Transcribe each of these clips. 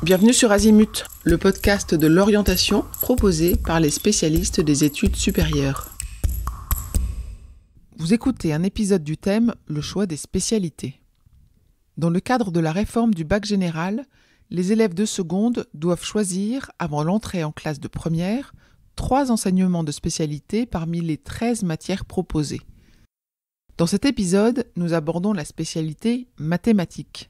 Bienvenue sur Azimut, le podcast de l'orientation proposé par les spécialistes des études supérieures. Vous écoutez un épisode du thème « Le choix des spécialités ». Dans le cadre de la réforme du bac général, les élèves de seconde doivent choisir, avant l'entrée en classe de première, 3 enseignements de spécialité parmi les 13 matières proposées. Dans cet épisode, nous abordons la spécialité mathématiques.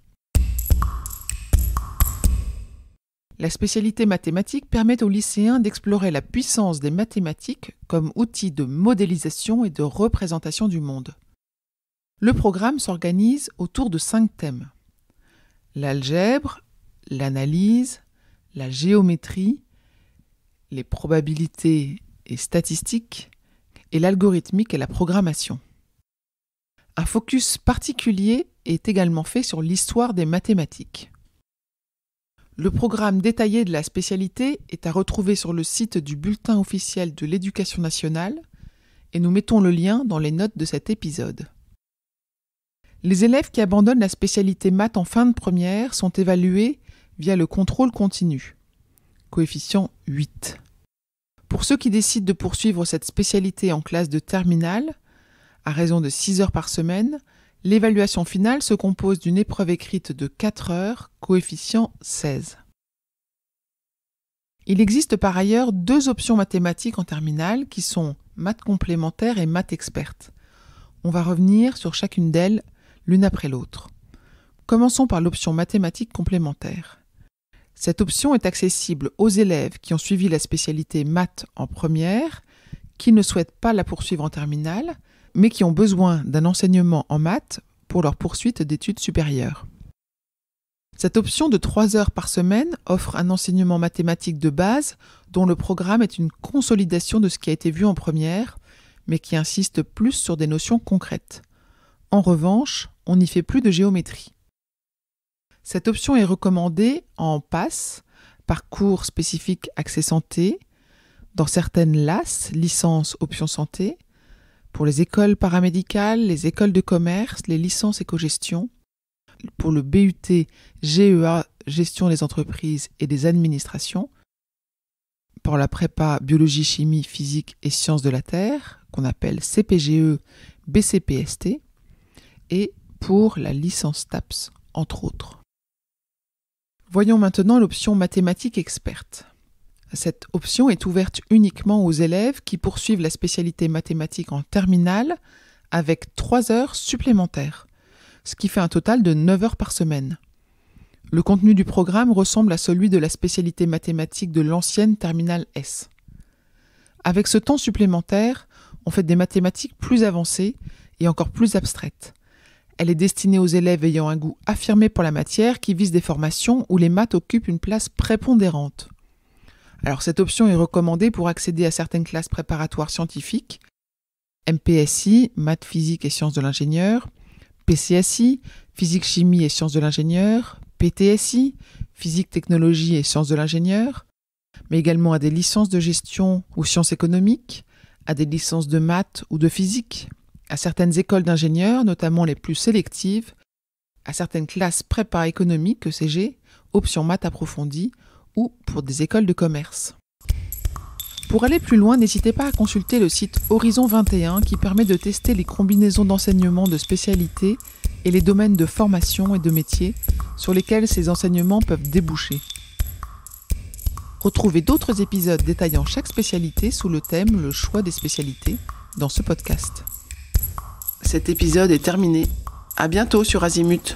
La spécialité mathématique permet aux lycéens d'explorer la puissance des mathématiques comme outil de modélisation et de représentation du monde. Le programme s'organise autour de 5 thèmes. L'algèbre, l'analyse, la géométrie, les probabilités et statistiques, et l'algorithmique et la programmation. Un focus particulier est également fait sur l'histoire des mathématiques. Le programme détaillé de la spécialité est à retrouver sur le site du Bulletin officiel de l'Éducation nationale et nous mettons le lien dans les notes de cet épisode. Les élèves qui abandonnent la spécialité maths en fin de première sont évalués via le contrôle continu, coefficient 8. Pour ceux qui décident de poursuivre cette spécialité en classe de terminale, à raison de 6 heures par semaine, l'évaluation finale se compose d'une épreuve écrite de 4 heures, coefficient 16. Il existe par ailleurs 2 options mathématiques en terminale qui sont maths complémentaires et maths expertes. On va revenir sur chacune d'elles l'une après l'autre. Commençons par l'option mathématiques complémentaires. Cette option est accessible aux élèves qui ont suivi la spécialité maths en première, qui ne souhaitent pas la poursuivre en terminale, mais qui ont besoin d'un enseignement en maths pour leur poursuite d'études supérieures. Cette option de 3 heures par semaine offre un enseignement mathématique de base dont le programme est une consolidation de ce qui a été vu en première, mais qui insiste plus sur des notions concrètes. En revanche, on n'y fait plus de géométrie. Cette option est recommandée en PASS, parcours spécifique accès santé, dans certaines LAS, licences option santé, pour les écoles paramédicales, les écoles de commerce, les licences éco-gestion, pour le BUT GEA, gestion des entreprises et des administrations, pour la prépa biologie, chimie, physique et sciences de la Terre, qu'on appelle CPGE, BCPST, et pour la licence TAPS, entre autres. Voyons maintenant l'option mathématiques experte. Cette option est ouverte uniquement aux élèves qui poursuivent la spécialité mathématique en terminale avec 3 heures supplémentaires, ce qui fait un total de 9 heures par semaine. Le contenu du programme ressemble à celui de la spécialité mathématique de l'ancienne terminale S. Avec ce temps supplémentaire, on fait des mathématiques plus avancées et encore plus abstraites. Elle est destinée aux élèves ayant un goût affirmé pour la matière qui visent des formations où les maths occupent une place prépondérante. Alors cette option est recommandée pour accéder à certaines classes préparatoires scientifiques, MPSI, maths, physique et sciences de l'ingénieur, PCSI, physique, chimie et sciences de l'ingénieur, PTSI, physique, technologie et sciences de l'ingénieur, mais également à des licences de gestion ou sciences économiques, à des licences de maths ou de physique, à certaines écoles d'ingénieurs, notamment les plus sélectives, à certaines classes prépa économique, ECG, option maths approfondie, ou pour des écoles de commerce. Pour aller plus loin, n'hésitez pas à consulter le site Horizon 21 qui permet de tester les combinaisons d'enseignements de spécialité et les domaines de formation et de métier sur lesquels ces enseignements peuvent déboucher. Retrouvez d'autres épisodes détaillant chaque spécialité sous le thème « Le choix des spécialités » dans ce podcast. Cet épisode est terminé. À bientôt sur Azimut.